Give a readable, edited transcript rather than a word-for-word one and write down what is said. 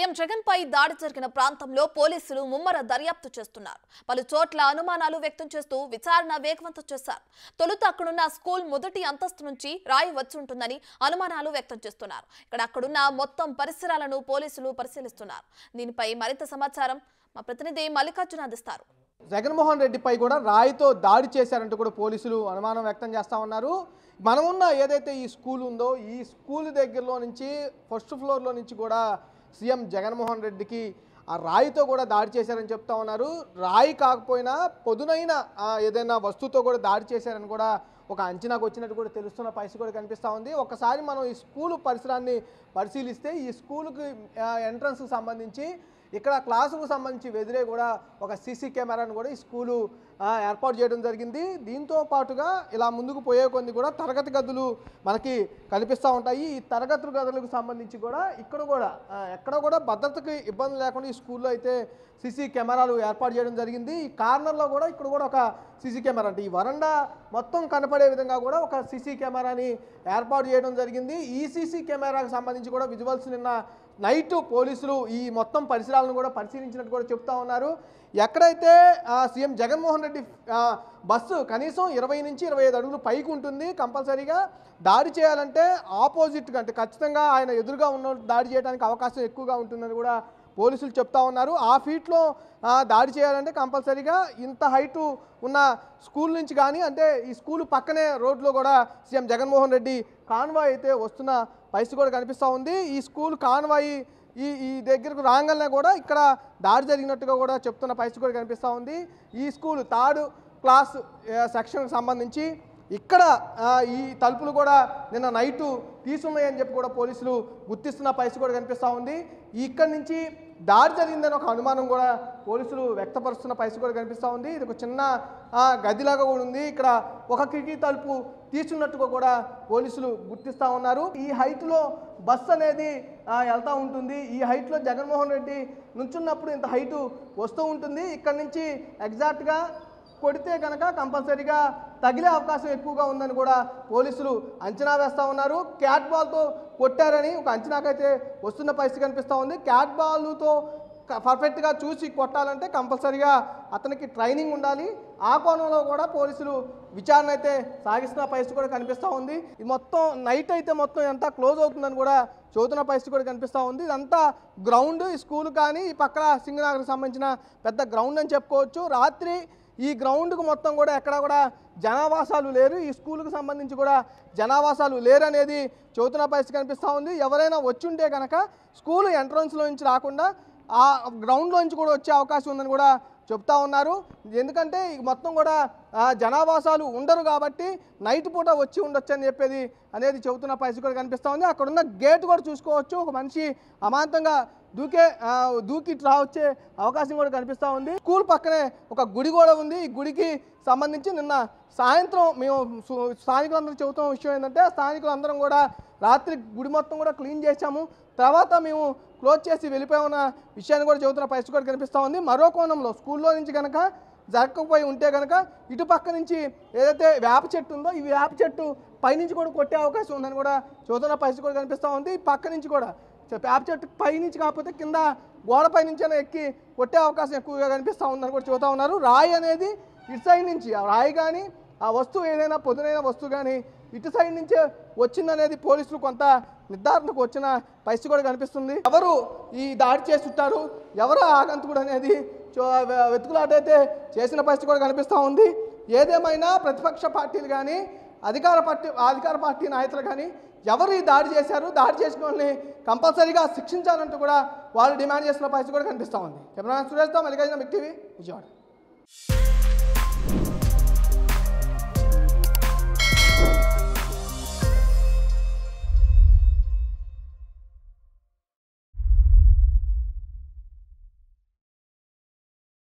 CM Jagan పై దాడి జరిగిన ప్రాంతంలో పోలీసులు ముమ్మర దర్యాప్తు చేస్తున్నారు. పలు చోట్ల అనుమానాలు వ్యక్తం చేస్తూ విచారణ వేగవంతం చేశారు. తొలుత అక్కడున్న స్కూల్ మొదటి అంతస్తు నుంచి రాయి వచ్చి ఉంటుందని అనుమానాలు వ్యక్తం చేస్తున్నారు. అక్కడున్న మొత్తం పరిసరాలను పోలీసులు పరిశీలిస్తున్నారు. దీనిపై మరింత సమాచారం మా ప్రతినిధి మల్లికార్జున అందిస్తారు. జగన్మోహన్ రెడ్డిపై కూడా రాయితో దాడి చేశారంటూ కూడా పోలీసులు అనుమానం వ్యక్తం చేస్తూ ఉన్నారు. మనమున్న ఏదైతే ఈ స్కూల్ ఉందో ఈ స్కూల్ దగ్గరలో నుంచి ఫస్ట్ ఫ్లోర్లో నుంచి కూడా సీఎం జగన్మోహన్ రెడ్డికి ఆ రాయితో కూడా దాడి చేశారని చెప్తా ఉన్నారు. రాయి కాకపోయినా పొదునైన ఏదైనా వస్తువుతో కూడా దాడి చేశారని కూడా ఒక అంచనాకు వచ్చినట్టు కూడా తెలుస్తున్న పరిస్థితి కూడా కనిపిస్తూ ఉంది. ఒకసారి మనం ఈ స్కూలు పరిసరాన్ని పరిశీలిస్తే ఈ స్కూలుకి ఎంట్రన్స్కి సంబంధించి ఇక్కడ క్లాసుకు సంబంధించి ఎదురే కూడా ఒక సీసీ కెమెరాను కూడా ఈ స్కూలు ఏర్పాటు చేయడం జరిగింది. దీంతో పాటుగా ఇలా ముందుకు పోయే కొన్ని కూడా తరగతి గదులు మనకి కనిపిస్తూ ఉంటాయి. ఈ తరగతి గదులకు సంబంధించి కూడా ఇక్కడ కూడా ఎక్కడ కూడా భద్రతకి ఇబ్బంది లేకుండా ఈ స్కూల్లో అయితే సీసీ కెమెరాలు ఏర్పాటు చేయడం జరిగింది. ఈ కార్నర్లో కూడా ఇక్కడ కూడా ఒక సీసీ కెమెరా అంటే ఈ వరండా మొత్తం కనపడే విధంగా కూడా ఒక సీసీ కెమెరాని ఏర్పాటు చేయడం జరిగింది. ఈ సీసీ కెమెరాకు సంబంధించి కూడా విజువల్స్ నిన్న నైట్ పోలీసులు ఈ మొత్తం పరిసరాలను కూడా పరిశీలించినట్టు కూడా చెప్తా ఉన్నారు. ఎక్కడైతే సీఎం జగన్మోహన్ రెడ్డి బస్సు కనీసం 20 నుంచి 25 అడుగులు పైకి ఉంటుంది. కంపల్సరీగా దాడి చేయాలంటే ఆపోజిట్గా అంటే ఖచ్చితంగా ఆయన ఎదురుగా ఉన్న దాడి చేయడానికి అవకాశం ఎక్కువగా ఉంటుందని కూడా పోలీసులు చెప్తా ఉన్నారు. ఆ ఫీట్లో దాడి చేయాలంటే కంపల్సరీగా ఇంత హైటు ఉన్న స్కూల్ నుంచి కానీ అంటే ఈ స్కూల్ పక్కనే రోడ్లో కూడా సీఎం జగన్మోహన్ రెడ్డి కాన్వాయ్ అయితే వస్తున్న పరిస్థితి కూడా కనిపిస్తూ ఉంది. ఈ స్కూల్ కాన్వాయ్ ఈ దగ్గరకు రాగానే కూడా ఇక్కడ దాడి జరిగినట్టుగా కూడా చెప్తున్న పరిస్థితి కూడా కనిపిస్తూ ఉంది. ఈ స్కూల్ 3rd క్లాస్ సెక్షన్కి సంబంధించి ఇక్కడ ఈ తలుపులు కూడా నిన్న నైటు తీసున్నాయని చెప్పి కూడా పోలీసులు గుర్తిస్తున్న పరిస్థితి కూడా కనిపిస్తూ ఉంది. ఇక్కడి నుంచి దాడి జరిగిందని ఒక అనుమానం కూడా పోలీసులు వ్యక్తపరుస్తున్న పరిస్థితి కూడా కనిపిస్తూ ఉంది. ఇది ఒక చిన్న గదిలాగా కూడా ఉంది. ఇక్కడ ఒక కిటికీ తలుపు తీసుకున్నట్టుగా కూడా పోలీసులు గుర్తిస్తూ ఉన్నారు. ఈ హైట్లో బస్సు అనేది వెళ్తూ ఉంటుంది. ఈ హైట్లో జగన్మోహన్ రెడ్డి నుంచున్నప్పుడు ఇంత హైటు వస్తూ ఉంటుంది. ఇక్కడ నుంచి ఎగ్జాక్ట్గా కొడితే కనుక కంపల్సరీగా తగిలే అవకాశం ఎక్కువగా ఉందని కూడా పోలీసులు అంచనా వేస్తూ ఉన్నారు. క్యాట్ బాల్తో కొట్టారని ఒక అంచనాకైతే వస్తున్న పరిస్థితి కనిపిస్తూ ఉంది. క్యాట్ బాల్తో పర్ఫెక్ట్గా చూసి కొట్టాలంటే కంపల్సరీగా అతనికి ట్రైనింగ్ ఉండాలి. ఆ కోణంలో కూడా పోలీసులు విచారణ అయితే సాగిస్తున్న పరిస్థితి కూడా కనిపిస్తూ ఉంది. ఇది మొత్తం నైట్ అయితే మొత్తం ఎంత క్లోజ్ అవుతుందని కూడా చదువుతున్న పరిస్థితి కూడా కనిపిస్తూ ఉంది. ఇదంతా గ్రౌండ్ ఈ స్కూల్ కానీ ఈ పక్కన సింగనగర్కి సంబంధించిన పెద్ద గ్రౌండ్ అని చెప్పుకోవచ్చు. రాత్రి ఈ గ్రౌండ్కు మొత్తం కూడా ఎక్కడ కూడా జనావాసాలు లేరు. ఈ స్కూల్కి సంబంధించి కూడా జనావాసాలు లేరు అనేది చదువుతున్న పరిస్థితి కనిపిస్తూ ఉంది. ఎవరైనా వచ్చి ఉంటే కనుక స్కూల్ ఎంట్రన్స్లో నుంచి రాకుండా ఆ గ్రౌండ్లో నుంచి కూడా వచ్చే అవకాశం ఉందని కూడా చెప్తా ఉన్నారు. ఎందుకంటే మొత్తం కూడా జనావాసాలు ఉండరు కాబట్టి నైట్ పూట వచ్చి ఉండొచ్చు అని చెప్పేది అనేది చెబుతున్న పరిస్థితి కూడా కనిపిస్తూ ఉంది. అక్కడున్న గేట్ కూడా చూసుకోవచ్చు. ఒక మనిషి అమాంతంగా దూకి వచ్చే అవకాశం కూడా కనిపిస్తూ ఉంది. స్కూల్ పక్కనే ఒక గుడి కూడా ఉంది. ఈ గుడికి సంబంధించి నిన్న సాయంత్రం మేము స్థానికులందరూ చెబుతున్న విషయం ఏంటంటే స్థానికులందరం కూడా రాత్రి గుడి మొత్తం కూడా క్లీన్ చేశాము, తర్వాత మేము క్లోజ్ చేసి వెళ్ళిపోయిన విషయాన్ని కూడా చెబుతున్న పరిస్థితి కూడా కనిపిస్తూ ఉంది. మరో కోణంలో స్కూల్లో నుంచి కనుక జరగకపోయి ఉంటే కనుక ఇటు పక్క నుంచి ఏదైతే వేప చెట్టు ఉందో ఈ వేప చెట్టు పైనుంచి కూడా కొట్టే అవకాశం ఉందని కూడా చెబుతున్న పరిస్థితి కూడా కనిపిస్తూ ఉంది. పక్క నుంచి కూడా వేప చెట్టు పైనుంచి కాకపోతే కింద గోడ పైనుంచైనా ఎక్కి కొట్టే అవకాశం ఎక్కువగా కనిపిస్తూ ఉందని కూడా చెబుతూ ఉన్నారు. రాయి అనేది ఇటు సైడ్ నుంచి ఆ రాయి కానీ ఆ వస్తువు ఏదైనా పొదునైన వస్తువు కానీ ఇటు సైడ్ నుంచే వచ్చిందనేది పోలీసులు కొంత నిర్ధారణకు వచ్చిన పరిస్థితి కూడా కనిపిస్తుంది. ఎవరు ఈ దాడి చేస్తుంటారు, ఎవరు ఆగంతుకుడు అనేది వెతుకులాటైతే చేసిన పరిస్థితి కూడా కనిపిస్తూ ఉంది. ఏదేమైనా ప్రతిపక్ష పార్టీలు కానీ అధికార పార్టీ నాయకులు కానీ ఎవరు ఈ దాడి చేశారు, దాడి చేసిన వాళ్ళని కంపల్సరీగా శిక్షించాలంటూ కూడా వాళ్ళు డిమాండ్ చేస్తున్న పరిస్థితి కూడా కనిపిస్తూ ఉంది. కెమెరామెన్ సురేష్తో మల్లికార్జున, బిగ్ టీవీ, విజయవాడ.